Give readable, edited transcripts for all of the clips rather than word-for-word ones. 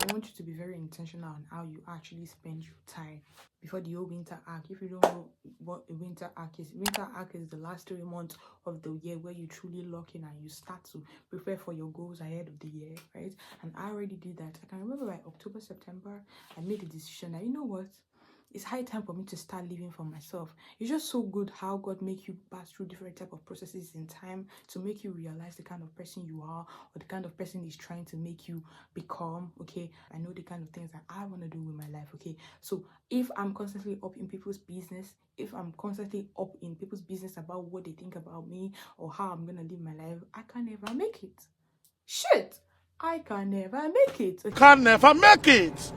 I want you to be very intentional on how you actually spend your time before the whole winter arc. If you don't know what a winter arc is the last 3 months of the year where you truly lock in and you start to prepare for your goals ahead of the year, right? And I already did that. I can remember by October, September, I made a decision that, you know what, it's high time for me to start living for myself. It's just so good how God make you pass through different type of processes in time to make you realize the kind of person you are or the kind of person He's trying to make you become. Okay, I know the kind of things that I want to do with my life. Okay, so if I'm constantly up in people's business, if I'm constantly up in people's business about what they think about me or how I'm gonna live my life, I can never make it. Shit, I can never make it. Okay? Can never make it.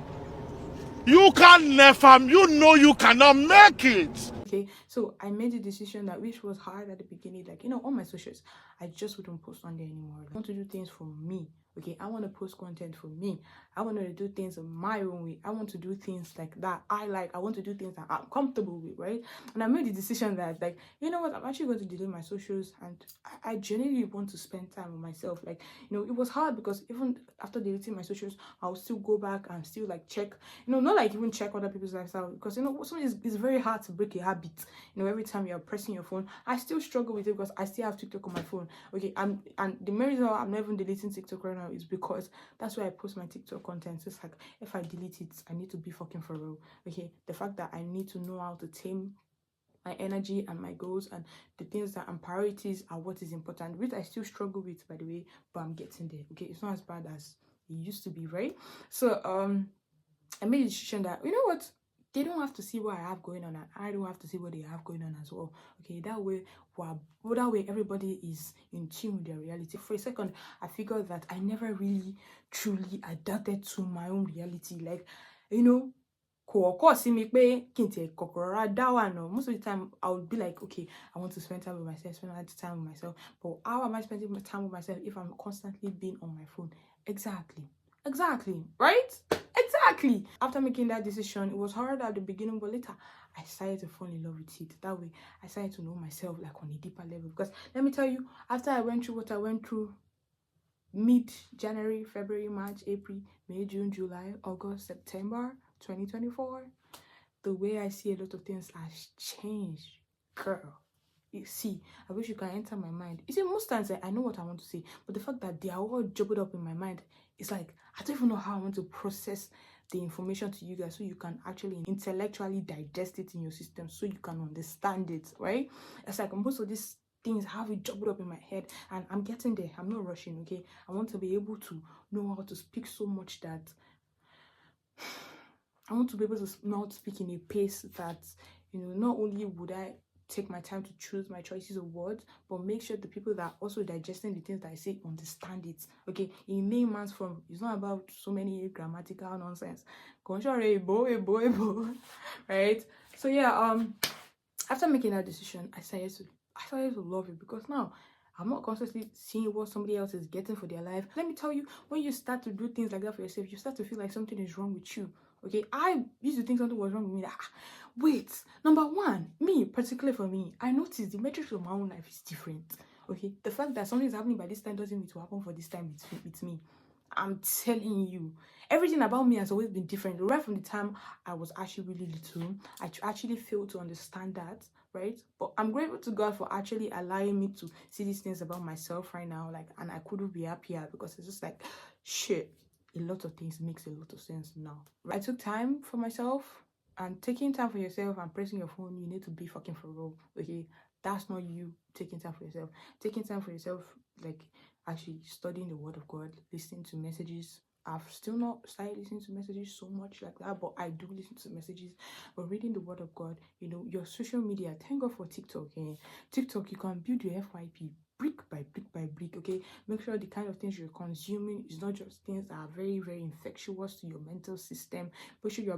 You can never, you cannot make it. Okay, so I made a decision that, which was hard at the beginning, like, on my socials, I just wouldn't post on there anymore. I want to do things for me. Okay, I want to post content for me. I want to do things in my own way. I want to do things like that I like. I want to do things that I'm comfortable with, right? And I made the decision that, like, you know what, I'm actually going to delete my socials, and I genuinely want to spend time with myself. Like, it was hard because even after deleting my socials, I'll still go back and still like check, not like even check other people's lifestyle, because sometimes it's very hard to break a habit. Every time you're pressing your phone, I still struggle with it because I still have TikTok on my phone. Okay, and the main reason why I'm not even deleting TikTok right now is because that's where I post my TikTok content. So it's like, if I delete it, I need to be fucking for real. Okay, the fact that I need to know how to tame my energy and my goals and the things that and priorities are what is important, which I still struggle with, by the way, but I'm getting there. Okay, it's not as bad as it used to be, right? So I made a decision that, you know what, they don't have to see what I have going on, and I don't have to see what they have going on as well. Okay, that way, everybody is in tune with their reality. For a second, I figured that I never really truly adapted to my own reality. Like, see me most of the time I would be like, okay, I want to spend time with myself, but how am I spending my time with myself if I'm constantly being on my phone? Exactly, right? Exactly. After making that decision, it was hard at the beginning, but later I started to fall in love with it. That way, I started to know myself like on a deeper level. Because let me tell you, after I went through what I went through mid-January, February, March, April, May, June, July, August, September 2024, the way I see a lot of things has changed. Girl, you see, I wish you can enter my mind. You see, most times I know what I want to say, but the fact that they are all jumbled up in my mind, it's like I don't even know how I want to process the information to you guys so you can actually intellectually digest it in your system so you can understand it, right? It's like most of these things have it jumbled up in my head, and I'm getting there. I'm not rushing. Okay, I want to be able to know how to speak so much that I want to be able to know how to speak in a pace that, not only would I take my time to choose my choices of words, but make sure the people that are also digesting the things that I say understand it. Okay, in layman's form, it's not about so many grammatical nonsense. Right? So yeah, after making that decision, I started to love it, because now I'm not constantly seeing what somebody else is getting for their life. Let me tell you, when you start to do things like that for yourself, you start to feel like something is wrong with you. Okay, I used to think something was wrong with me. Like, wait, number one, particularly for me, I noticed the metrics of my own life is different. Okay, the fact that something is happening by this time doesn't mean it will happen for this time with me. I'm telling you, everything about me has always been different. Right from the time I was actually really little, I actually failed to understand that, right? But I'm grateful to God for actually allowing me to see these things about myself right now. Like, and I couldn't be happier, because it's just like, shit, a lot of things makes a lot of sense now. I took time for myself, and taking time for yourself and pressing your phone, you need to be fucking for real, okay? That's not you taking time for yourself. Taking time for yourself, like actually studying the word of God, listening to messages. I've still not started listening to messages so much like that, but I do listen to messages. But reading the word of God, your social media, thank God for TikTok. TikTok, you can build your FYP brick by brick by brick. Okay, make sure the kind of things you're consuming is not just things that are very, very infectious to your mental system. Make sure you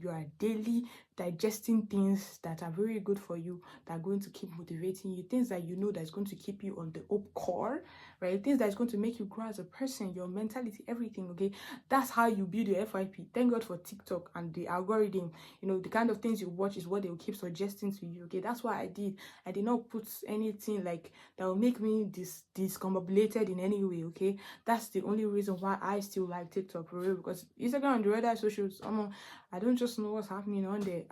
are daily digesting things that are very good for you, that are going to keep motivating you, things that that's going to keep you on the up core, right? Things that is going to make you grow as a person, your mentality, everything, okay? That's how you build your FYP. Thank God for TikTok and the algorithm. You know, the kind of things you watch is what they will keep suggesting to you, okay? That's why I did not put anything like that will make me discombobulated in any way, okay? That's the only reason why I still like TikTok, for real, because Instagram and the other socials, I don't just know what's happening on there.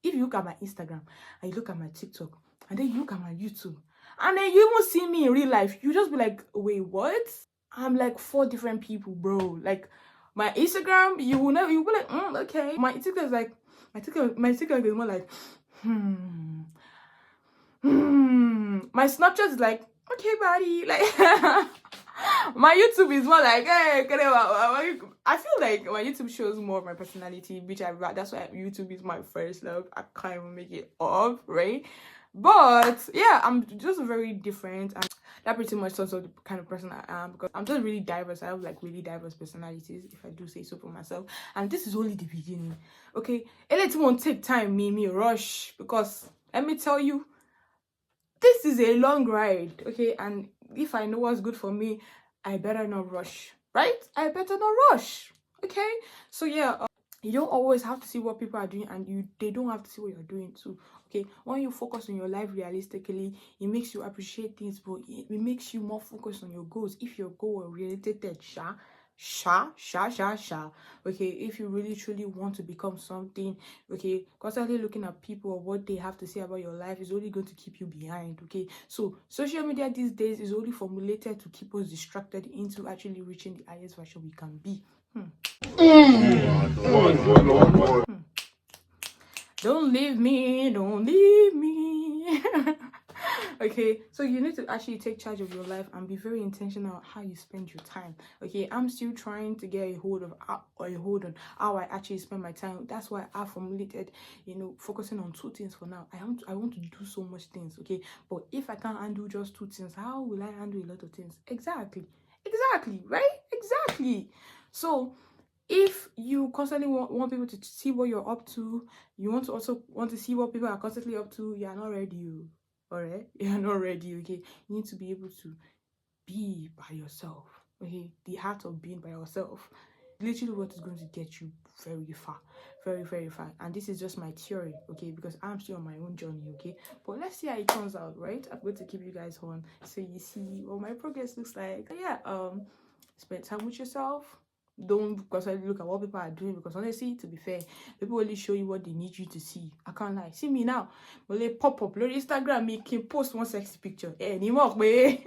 If you look at my Instagram and you look at my TikTok and then you look at my YouTube and then you even see me in real life, you just be like, wait, what? I'm like 4 different people, bro. Like my Instagram, you will be like, okay. My TikTok is like, my TikTok is more like, My Snapchat is like, okay, buddy. Like my YouTube is more like, hey, I feel like my YouTube shows more of my personality, which that's why YouTube is my first love. I can't even make it up, right? But yeah, I'm just very different, and that pretty much sums up the kind of person I am, because I'm just really diverse. I have like really diverse personalities, if I do say so for myself. And this is only the beginning, okay? It won't take time, me rush, because let me tell you, this is a long ride, okay? And if I know what's good for me, I better not rush, right? I better not rush, okay? So yeah, you don't always have to see what people are doing, and they don't have to see what you're doing too, okay? When you focus on your life realistically, it makes you appreciate things, but it makes you more focused on your goals. If your goal are related, okay, if you really truly want to become something, okay, constantly looking at people or what they have to say about your life is only going to keep you behind, okay? So social media these days is only formulated to keep us distracted into actually reaching the highest version we can be. Don't leave me. Okay, so you need to actually take charge of your life and be very intentional how you spend your time, okay? I'm still trying to get a hold on how I actually spend my time. That's why I formulated, focusing on 2 things for now. I want to do so much things, okay? But if I can't handle just 2 things, how will I handle a lot of things? Exactly, right? Exactly. So if you constantly want people to see what you're up to, you also want to see what people are constantly up to, you're not ready. Alright, you're not ready, okay? You need to be able to be by yourself, okay? The heart of being by yourself, literally what is going to get you very far, very, very far. And this is just my theory, okay? Because I'm still on my own journey, okay? But let's see how it turns out, right? I'm going to keep you guys on so you see what my progress looks like. But yeah, spend time with yourself. Don't constantly look at what people are doing, because honestly, to be fair, people only show you what they need you to see. I can't lie. See me now, will they pop up on Instagram, me can post one sexy picture anymore, way.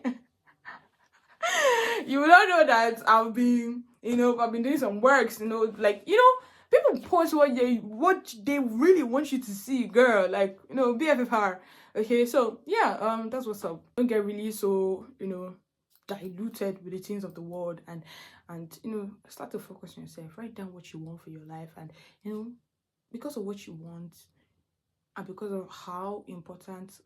You will not know that I've been doing some works, like people post what they really want you to see, girl, like BFFR. Okay, so yeah, that's what's up. Don't get really so diluted with the things of the world, and start to focus on yourself. Write down what you want for your life, and because of what you want and because of how important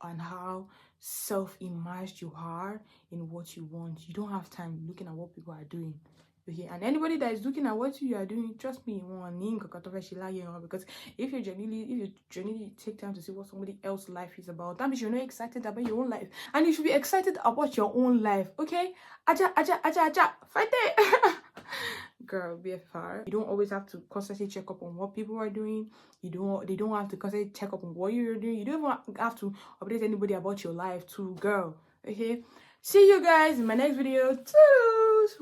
and how self-immersed you are in what you want, you don't have time looking at what people are doing, okay? And anybody that is looking at what you are doing, trust me, because if you genuinely take time to see what somebody else's life is about, that means you're not excited about your own life, and you should be excited about your own life, okay? Aja, fight it. Girl, BFR. You don't always have to constantly check up on what people are doing. They don't have to constantly check up on what you're doing. You don't even have to update anybody about your life too, girl, okay? See you guys in my next video. Toodles.